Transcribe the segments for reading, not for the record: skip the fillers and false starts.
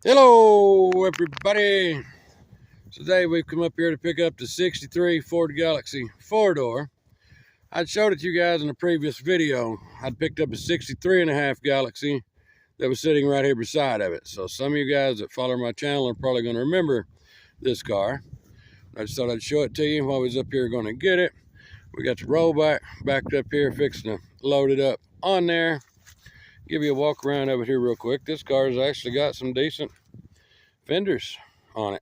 Hello everybody. Today we've come up here to pick up the 63 Ford Galaxie 4-door. I'd showed it to you guys in a previous video. I'd picked up a 63.5 Galaxie that was sitting right here beside of it. So some of you guys that follow my channel are probably going to remember this car. I just thought I'd show it to you while I was up here going to get it. We got the rollback backed up here, fixing to load it up on there. Give you a walk around of it here real quick. This car's actually got some decent fenders on it.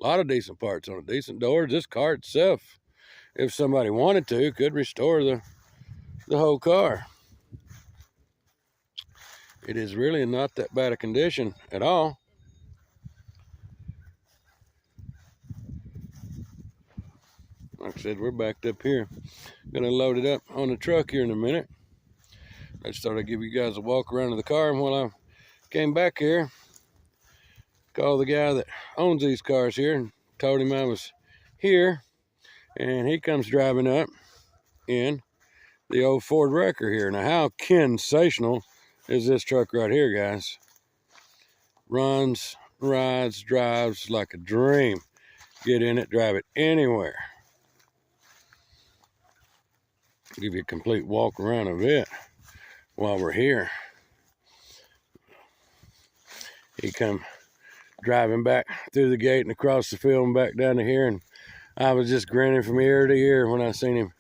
A lot of decent parts on it, decent doors. This car itself, if somebody wanted to, could restore the whole car. It is really not that bad a condition at all. Like I said, we're backed up here. Gonna load it up on the truck here in a minute. I just thought I'd give you guys a walk around of the car, and while I came back here, called the guy that owns these cars here and told him I was here, and he comes driving up in the old Ford Wrecker here. Now, how sensational is this truck right here, guys? Runs, rides, drives like a dream. Get in it, drive it anywhere. Give you a complete walk around of it while we're here. He come driving back through the gate and across the field and back down to here, and I was just grinning from ear to ear when I seen him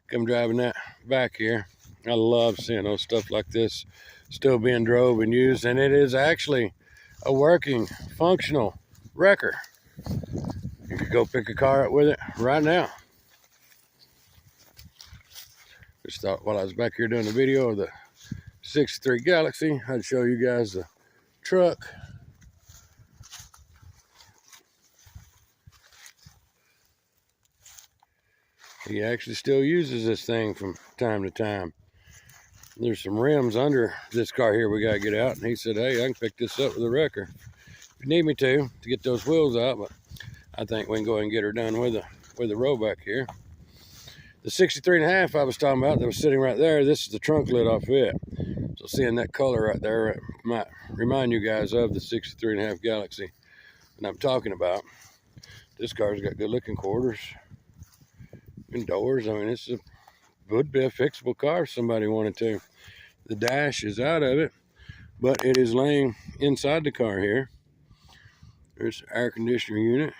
come driving that back here. I love seeing those stuff like this still being drove and used, and it is actually a working, functional wrecker. You could go pick a car up with it right now. Just thought while I was back here doing the video of the 63 Galaxie, I'd show you guys the truck. He actually still uses this thing from time to time. There's some rims under this car here we got to get out, and he said, hey, I can pick this up with a wrecker if you need me to get those wheels out, but I think we can go ahead and get her done with the rollback here. The 63.5 I was talking about that was sitting right there, this is the trunk lid off it. So seeing that color right there might remind you guys of the 63.5 Galaxie that I'm talking about. This car's got good looking quarters and doors. I mean, it's would be a fixable car if somebody wanted to. The dash is out of it, but it is laying inside the car here. There's the air conditioner unit.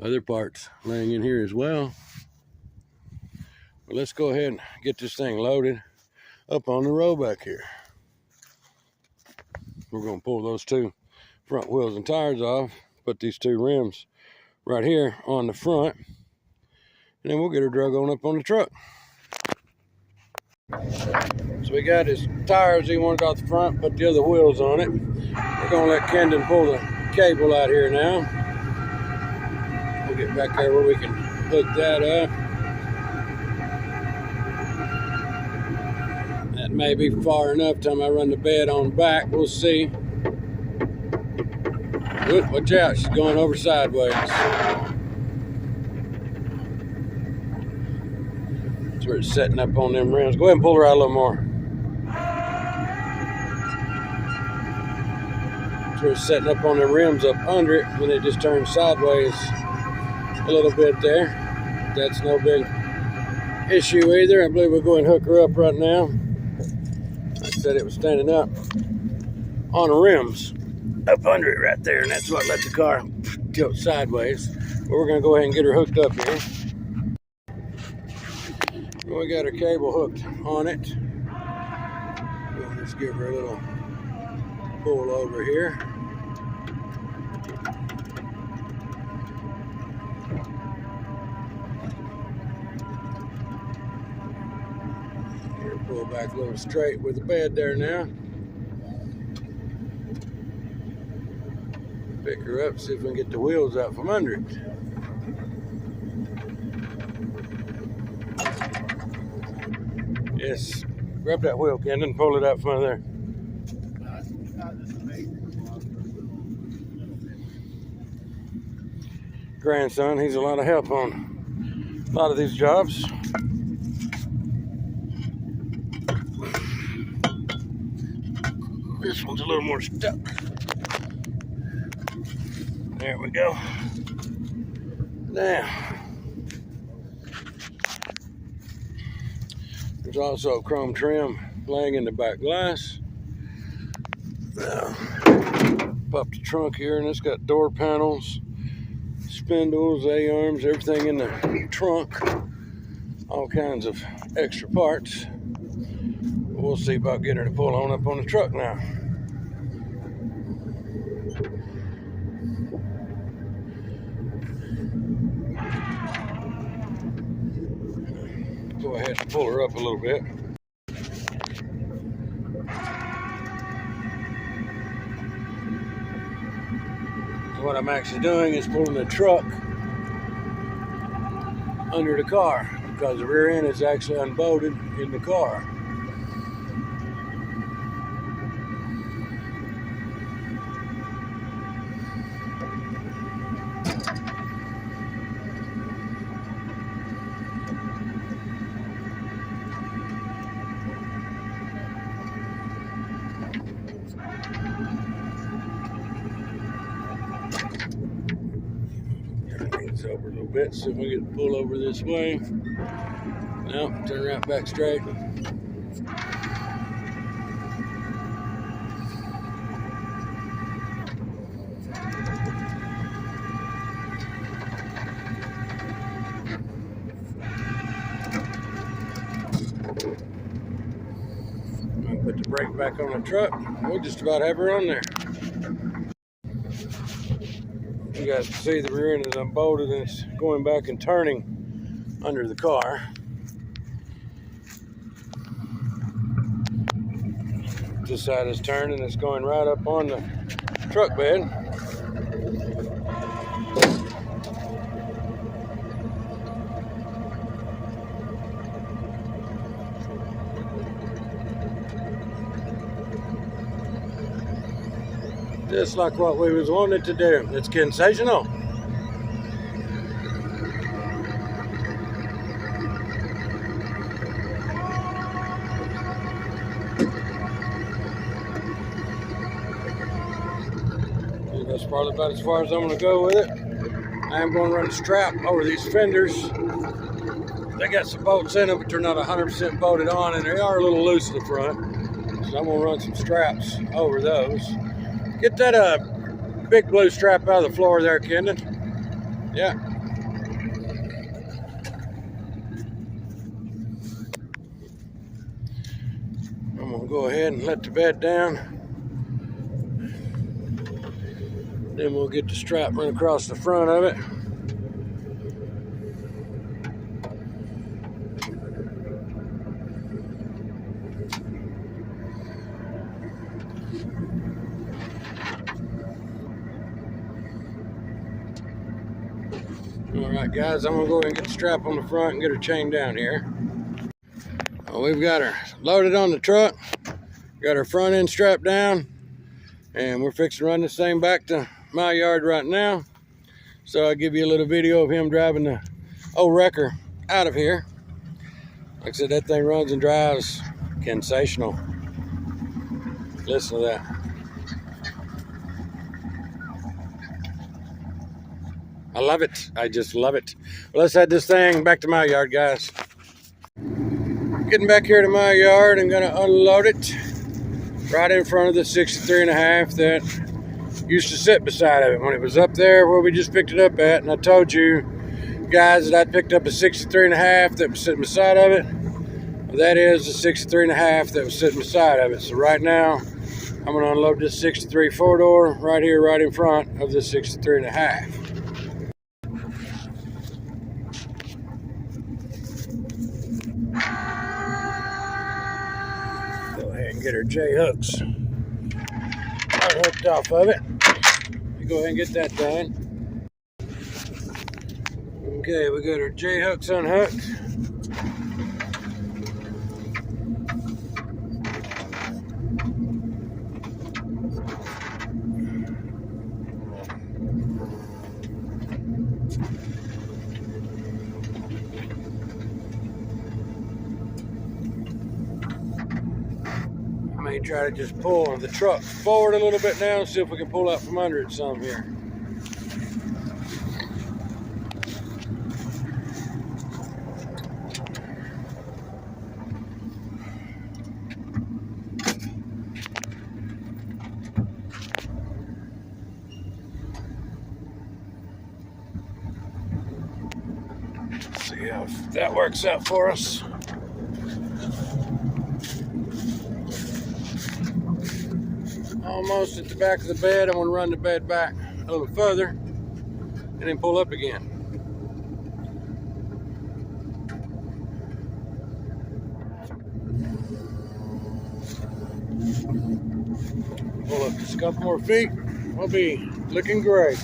Other parts laying in here as well. But let's go ahead and get this thing loaded up on the rollback here. We're going to pull those two front wheels and tires off, put these two rims right here on the front, and then we'll get her drug on up on the truck. So we got his tires he wanted off the front, put the other wheels on it. We're going to let Kendon pull the cable out here now. We'll get back there where we can hook that up. That may be far enough time I run the bed on back. We'll see. Ooh, watch out, she's going over sideways. That's where it's setting up on them rims. Go ahead and pull her out a little more. That's where it's setting up on them rims up under it when it just turns sideways a little bit there. That's no big issue either. I believe we'll go and hook her up right now. Like I said, it was standing up on the rims up under it right there, and that's what let the car tilt sideways. But we're going to go ahead and get her hooked up here. We got her cable hooked on it. We'll just give her a little pull over here. Pull back a little straight with the bed there now. Pick her up, see if we can get the wheels out from under it. Yes, grab that wheel, Kendon, pull it out from under there. Grandson, he's a lot of help on a lot of these jobs. This one's a little more stuck. There we go. Now, there's also chrome trim laying in the back glass. Now, pop the trunk here, and it's got door panels, spindles, A-arms, everything in the trunk. All kinds of extra parts. We'll see about getting her to pull on up on the truck now. Go ahead and pull her up a little bit. What I'm actually doing is pulling the truck under the car because the rear end is actually unbolted in the car. It's over a little bit, so we get to pull over this way. Now, turn right back straight. I'll put the brake back on the truck. We'll just about have her on there. You guys can see the rear end is unbolted and it's going back and turning under the car. This side is turned and it's going right up on the truck bed. Just like what we was wanting to do. It's sensational. That's probably about as far as I'm going to go with it. I am going to run a strap over these fenders. They got some bolts in them, but they're not 100% bolted on, and they are a little loose in the front. So I'm going to run some straps over those. Get that big blue strap out of the floor there, Kendon. Yeah. I'm going to go ahead and let the bed down. Then we'll get the strap run across the front of it. Alright guys, I'm going to go ahead and get the strap on the front and get her chained down here. Well, we've got her loaded on the truck, got her front end strapped down, and we're fixing to run this thing back to my yard right now. So I'll give you a little video of him driving the old wrecker out of here. Like I said, that thing runs and drives sensational. Listen to that. I love it. I just love it. Well, let's head this thing back to my yard, guys. Getting back here to my yard, I'm gonna unload it right in front of the 63.5 that used to sit beside of it when it was up there where we just picked it up at. And I told you guys that I'd picked up a 63.5 that was sitting beside of it. Well, that is the 63.5 that was sitting beside of it. So right now, I'm gonna unload this 63 4-door right here, right in front of the 63.5. Get her J-hooks hooked off of it. Go ahead and get that done. Okay, we got our J-hooks unhooked. may try to just pull the truck forward a little bit now and see if we can pull out from under it some here. See if that works out for us. Almost at the back of the bed. I'm going to run the bed back a little further and then pull up again. Pull up just a couple more feet. We'll be looking great.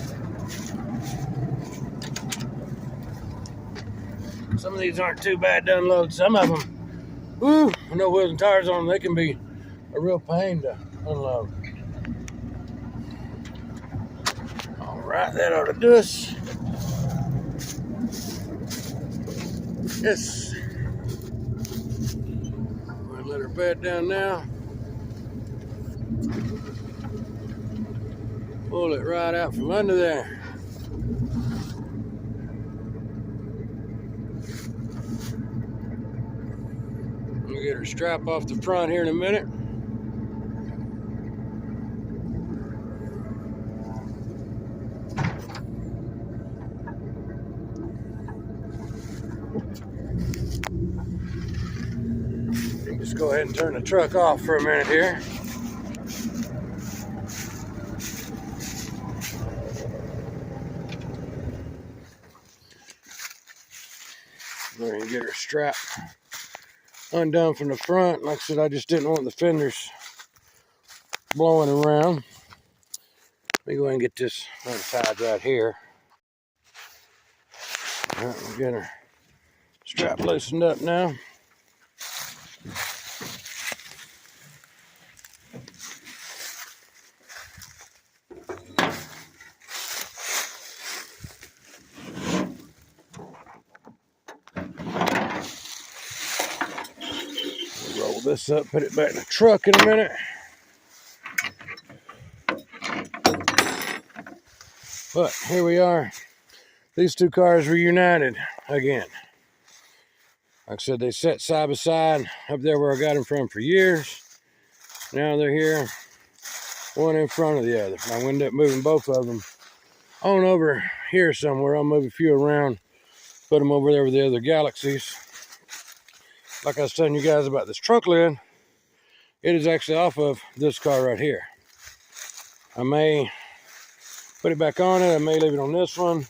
Some of these aren't too bad to unload. Some of them, woo, with no wheels and tires on them, they can be a real pain to unload. All right, that ought to do us. Yes. We'll let her bed down now. Pull it right out from under there. We'll get her strap off the front here in a minute. Just go ahead and turn the truck off for a minute here. Go ahead and get her strap undone from the front. Like I said, I just didn't want the fenders blowing around. Let me go ahead and get this untied right here. All right, we'll get her strap loosened up now. Roll this up, put it back in the truck in a minute. But here we are. These two cars reunited again. Like I said, they sat side by side up there where I got them from for years. Now they're here, one in front of the other. I end up moving both of them on over here somewhere. I'll move a few around, put them over there with the other Galaxies. Like I was telling you guys about this trunk lid, it is actually off of this car right here. I may put it back on it. I may leave it on this one.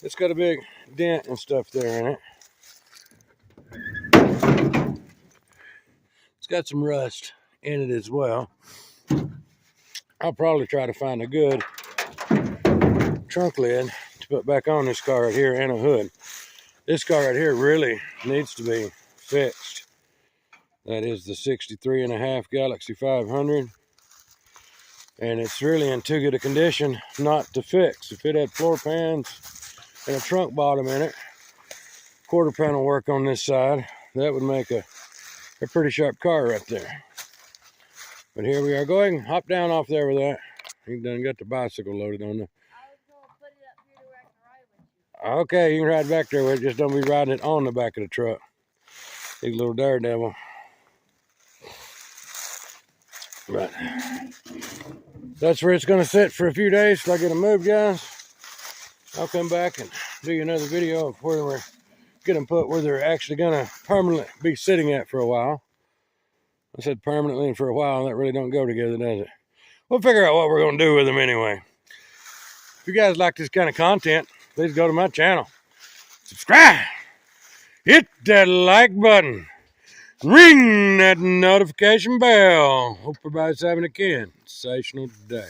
It's got a big dent and stuff there in it. It's got some rust in it as well. I'll probably try to find a good trunk lid to put back on this car right here and a hood. This car right here really needs to be fixed. That is the 63.5 Galaxie 500. And it's really in too good a condition not to fix. If it had floor pans and a trunk bottom in it, quarter panel work on this side, that would make a pretty sharp car right there. But here we are. Go ahead and hop down off there with that. You've done got the bicycle loaded on there. I was going to put it up here to where I can ride with you. Okay, you can ride back there with it. Just don't be riding it on the back of the truck. He's a little daredevil. But that's where it's going to sit for a few days till I get them moved, guys. I'll come back and do you another video of where we're get them put where they're actually going to permanently be sitting at for a while. I said permanently and for a while, and that really don't go together, does it? We'll figure out what we're going to do with them anyway. If you guys like this kind of content, please go to my channel. Subscribe. Hit that like button. Ring that notification bell. Hope everybody's having a sensational day.